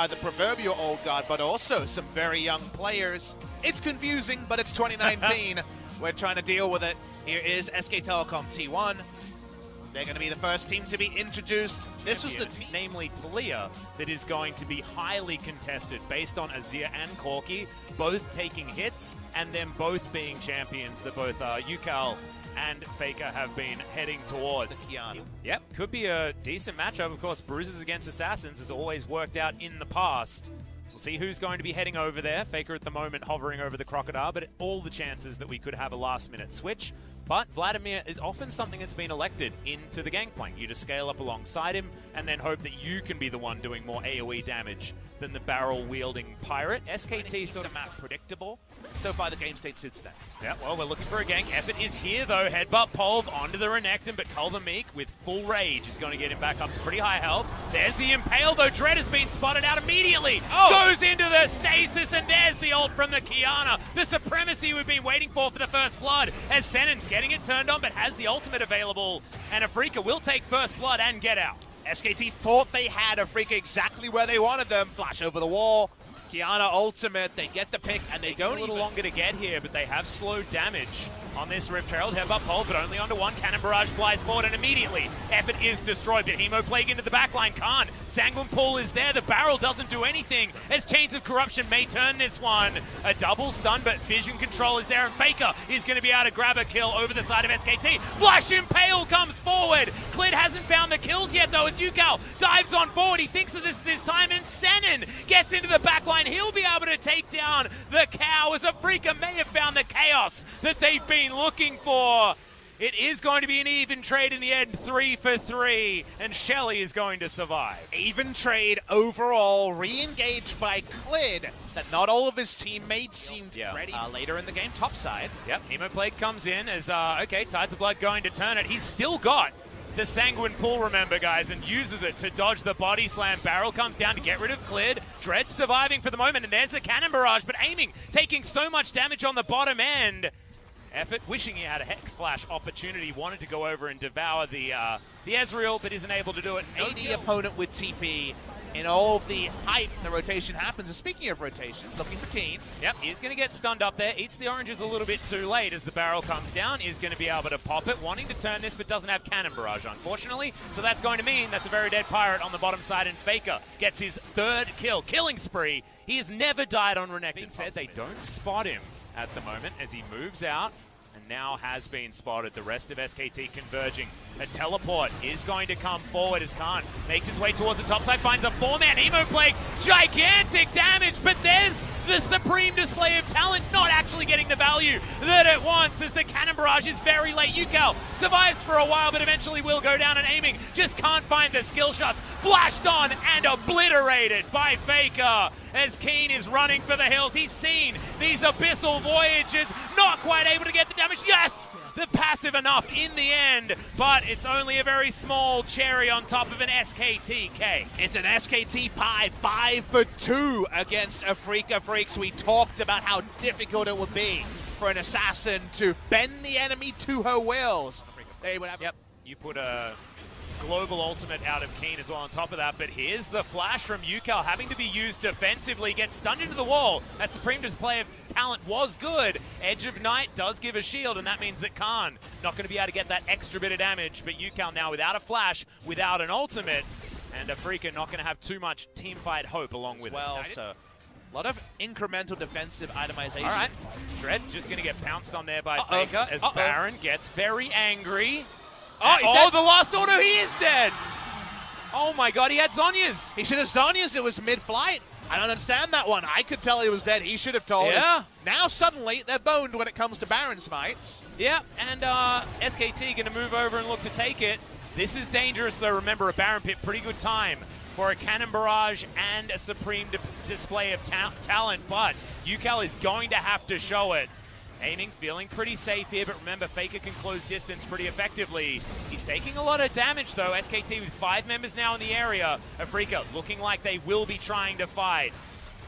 the proverbial old guard, but also some very young players. It's confusing, but it's 2019. We're trying to deal with it. Here is SK Telecom T1. They're going to be the first team to be introduced. This is the team, namely Talia, that is going to be highly contested based on Azir and Corki both taking hits and them both being champions that both Yukal and Faker have been heading towards. Yep, could be a decent matchup. Of course, bruises against assassins has always worked out in the past. We'll see who's going to be heading over there. Faker at the moment hovering over the Crocodile, but all the chances that we could have a last-minute switch. But Vladimir is often something that's been elected into the Gangplank. You just scale up alongside him and then hope that you can be the one doing more AoE damage than the barrel-wielding pirate. SKT sort of map predictable. So far, the game state suits that. Yeah, well, we're looking for a gank. Effort is here, though. Headbutt Polv onto the Renekton, but Culver-Meek with full rage is going to get him back up to pretty high health. There's the Impale, though. Dread has been spotted out immediately. Goes into the stasis, and there's the ult from the Kiana. The supremacy we've been waiting for the first blood, as Senon's getting it turned on, but has the ultimate available, and Afrika will take first blood and get out. SKT thought they had Afrika exactly where they wanted them. Flash over the wall. Kiana ultimate, they get the pick, and they don't a little longer to get here, but they have slowed damage on this Rift Herald. Headbutt Polv, but only onto one. Cannon Barrage flies forward, and immediately Effort is destroyed. But Hemo Plague into the backline can't. Sanguine Pool is there. The barrel doesn't do anything, as Chains of Corruption may turn this one. A double stun, but Vision Control is there, and Faker is going to be able to grab a kill over the side of SKT. Flash Impale comes forward. Clid hasn't found the kills yet, though, as Yukal dives on forward. He thinks that this is his time, and Senon gets into the backline. He'll be able to take down the cow, as Afrika may have found the chaos that they've been looking for. It is going to be an even trade in the end, 3 for 3, and Shelly is going to survive. Even trade overall, re-engaged by Clid, that not all of his teammates seemed ready. Later in the game, top side. Yep, Hemoplague comes in as, okay, Tides of Blood going to turn it. He's still got the Sanguine Pool, remember, guys, and uses it to dodge the body slam. Barrel comes down to get rid of Clid. Dread surviving for the moment, and there's the Cannon Barrage, but aiming, taking so much damage on the bottom end. Effort, wishing he had a Hex Flash opportunity, wanted to go over and devour the Ezreal, but isn't able to do it. The opponent with TP. In all of the hype, the rotation happens. And speaking of rotations, looking for Keen. Yep, he's going to get stunned up there. Eats the oranges a little bit too late as the barrel comes down. Is going to be able to pop it, wanting to turn this, but doesn't have Cannon Barrage, unfortunately. So that's going to mean that's a very dead pirate on the bottom side, and Faker gets his third kill. Killing spree. He has never died on Renekton. Being said, they don't spot him at the moment as he moves out. And now has been spotted. The rest of SKT converging. A teleport is going to come forward as Khan makes his way towards the top side, finds a 4-man Emo Plague. Gigantic damage, but there's the supreme display of talent, not actually getting the value that it wants, as the Cannon Barrage is very late. Yukal survives for a while, but eventually will go down, and aiming just can't find the skill shots. Flashed on and obliterated by Faker as Keen is running for the hills. He's seen these abyssal voyages, not quite able to get the damage. Yes! The passive enough in the end, but it's only a very small cherry on top of an SKT-K. It's an SKT pie, 5 for 2 against Afrika Freaks. We talked about how difficult it would be for an assassin to bend the enemy to her wills. They would have. Yep, you put a global ultimate out of Keen as well on top of that, but here's the flash from Yukal having to be used defensively, gets stunned into the wall. That supreme display of talent was good. Edge of Night does give a shield, and that means that Khan not going to be able to get that extra bit of damage, but Yukal now without a flash, without an ultimate, and Afrika not going to have too much team fight hope along with it. So a lot of incremental defensive itemization. All right, Dread just going to get pounced on there by Faker as Baron gets very angry. Oh, the last auto, he is dead! Oh my god, he had Zhonya's! He should have Zhonya's, it was mid-flight. I don't understand that one. I could tell he was dead, he should have told us. Now suddenly, they're boned when it comes to Baron smites. Yeah, and SKT going to move over and look to take it. This is dangerous though, remember, a Baron pit, pretty good time for a Cannon Barrage and a supreme display of talent, but Yukal is going to have to show it. Aiming, feeling pretty safe here, but remember, Faker can close distance pretty effectively. He's taking a lot of damage, though. SKT with 5 members now in the area. Afrika looking like they will be trying to fight.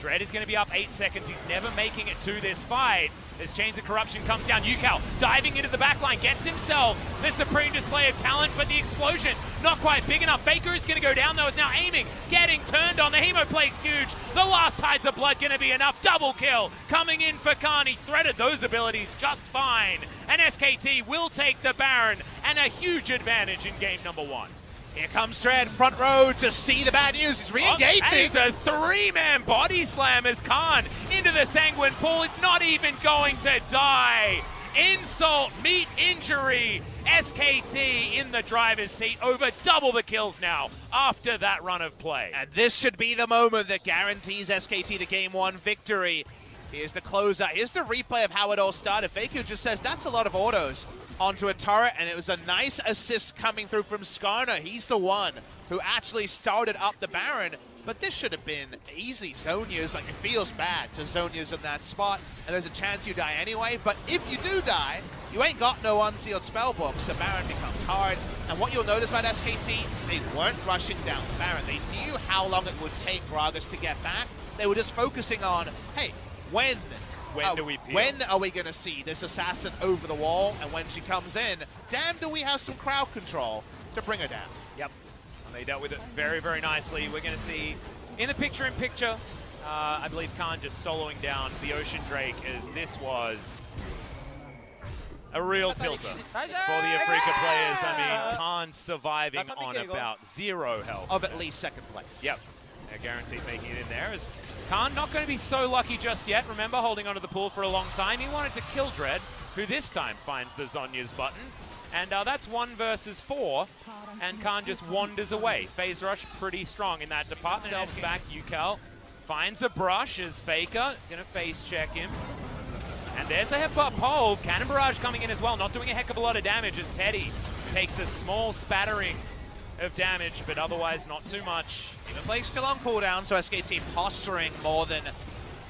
Dread is going to be up 8 seconds. He's never making it to this fight. As Chains of Corruption comes down, UCal diving into the backline, gets himself the supreme display of talent, but the explosion not quite big enough. Faker is going to go down though, is now aiming, getting turned on. The Hemoplague's huge. The last Tides of Blood going to be enough. Double kill coming in for Khan. He threaded those abilities just fine. And SKT will take the Baron and a huge advantage in game number 1. Here comes Dread, front row to see the bad news. He's re-engaging. And it's a 3-man body slam as Khan into the Sanguine Pool. It's not even going to die. Insult, meet injury. SKT in the driver's seat, over double the kills now after that run of play. And this should be the moment that guarantees SKT the Game 1 victory. Here's the closeout. Here's the replay of how it all started. Faku just says that's a lot of autos onto a turret, and it was a nice assist coming through from Skarner. He's the one who actually started up the Baron, but this should have been easy. Zhonya's, like, it feels bad to Zhonya's in that spot, and there's a chance you die anyway, but if you do die, you ain't got no unsealed spellbook, so Baron becomes hard. And what you'll notice about SKT, they weren't rushing down the Baron. They knew how long it would take Gragas to get back. They were just focusing on, hey, when do we peel? When are we going to see this assassin over the wall? And when she comes in, damn, do we have some crowd control to bring her down. Yep. And they dealt with it very, very nicely. We're going to see in the picture-in-picture, I believe Khan just soloing down the Ocean Drake, as this was a real tilter for the Afrika players. I mean, Khan surviving on about 0 health. Of at leleast second place. Yep. They're guaranteed making it in there. As Khan not going to be so lucky just yet. Remember, holding onto the pool for a long time. He wanted to kill Dread, who this time finds the Zhonya's button. And that's 1 versus 4. And Khan just wanders away. Phase Rush pretty strong in that department. Sells back, UCal finds a brush as Faker going to face check him. And there's the headbutt pole. Cannon Barrage coming in as well, not doing a heck of a lot of damage as Teddy takes a small spattering of damage, but otherwise not too much. The play's still on cooldown, so SKT posturing more than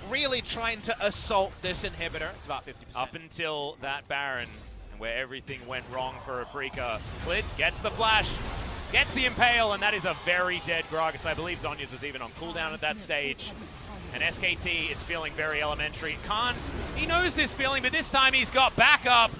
really trying to assault this inhibitor. It's about 50%. Up until that Baron, and where everything went wrong for Afrika. Clit gets the flash, gets the impale, and that is a very dead Gragas. I believe Zhonya's was even on cooldown at that stage. And SKT, it's feeling very elementary. Khan, he knows this feeling, but this time he's got backup.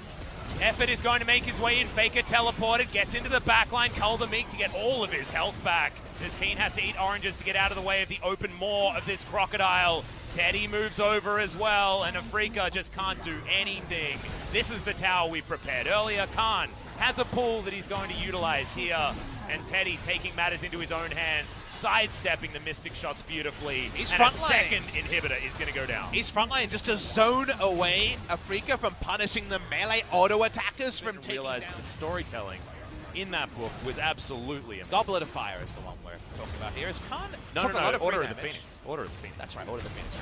Effort is going to make his way in. Faker teleported, gets into the backline. Cull the Meek to get all of his health back, as Keen has to eat oranges to get out of the way of the open maw of this crocodile. Teddy moves over as well, and Afrika just can't do anything. This is the tower we prepared earlier. Khan has a pull that he's going to utilize here, and Teddy taking matters into his own hands, sidestepping the Mystic shots beautifully. He's and a second inhibitor is going to go down. He's frontline just to zone away Afrika from punishing the melee auto attackers from taking down. That storytelling in that book was absolutely amazing. Goblet of Fire is the one we're talking about here. Is Khan No, Order of the Phoenix. Order of the Phoenix. That's right, Order of the Phoenix.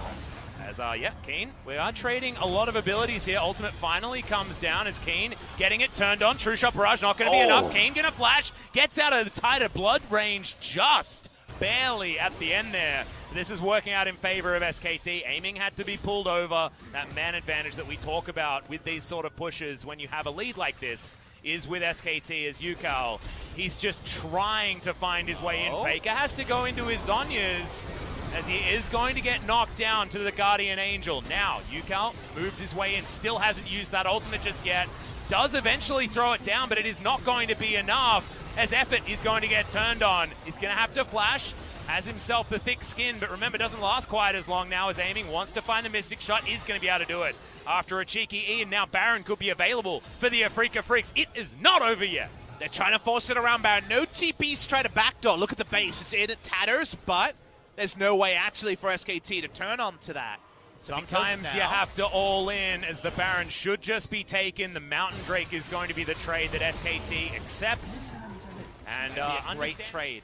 As, yeah, Keen, we are trading a lot of abilities here. Ultimate finally comes down as Keen getting it turned on. True Shot Barrage not going to be enough. Keen going to flash, gets out of the Tide of Blood range just barely at the end there. This is working out in favor of SKT. Aiming had to be pulled over. That man advantage that we talk about with these sort of pushes when you have a lead like this is with SKT as UCal. He's just trying to find his way in. Faker has to go into his Zhonya's, as he is going to get knocked down to the Guardian Angel. Now, UCal moves his way in, still hasn't used that ultimate just yet. Does eventually throw it down, but it is not going to be enough, as Effort is going to get turned on. He's going to have to flash, has himself the thick skin, but remember, doesn't last quite as long now as Aiming wants to find the Mystic shot, is going to be able to do it. After a cheeky E, and now Baron could be available for the Afrika Freaks. It is not over yet. They're trying to force it around Baron. No TPs to try to backdoor. Look at the base. It's in tatters, but there's no way actually for SKT to turn on to that. Sometimes you have to all in, as the Baron should just be taken. The Mountain Drake is going to be the trade that SKT accept. And a great trade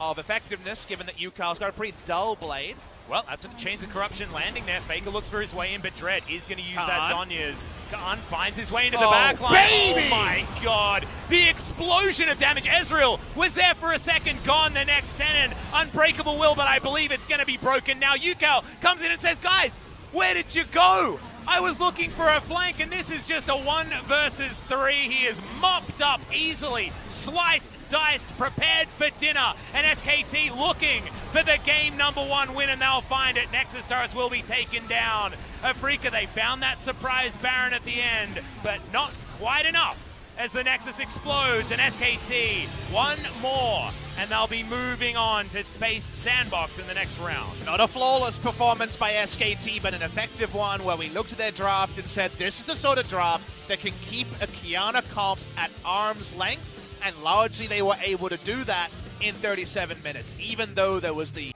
of effectiveness, given that UCal's got a pretty dull blade. Well, that's some Chains of Corruption landing there. Faker looks for his way in, but Dread is going to use that Zhonya's. Khan finds his way into the backline. Baby! Oh my god! The explosion of damage. Ezreal was there for a second, gone the next second. Unbreakable will, but I believe it's going to be broken now. UCal comes in and says, guys, where did you go? I was looking for a flank, and this is just a 1 versus 3. He is mopped up easily, sliced diced, prepared for dinner, and SKT looking for the game #1 win, and they'll find it. Nexus turrets will be taken down. Afrika, they found that surprise Baron at the end, but not quite enough as the Nexus explodes, and SKT one more, and they'll be moving on to face Sandbox in the next round. Not a flawless performance by SKT, but an effective one where we looked at their draft and said this is the sort of draft that can keep a Kiana comp at arm's length, and largely they were able to do that in 37 minutes, even though there was the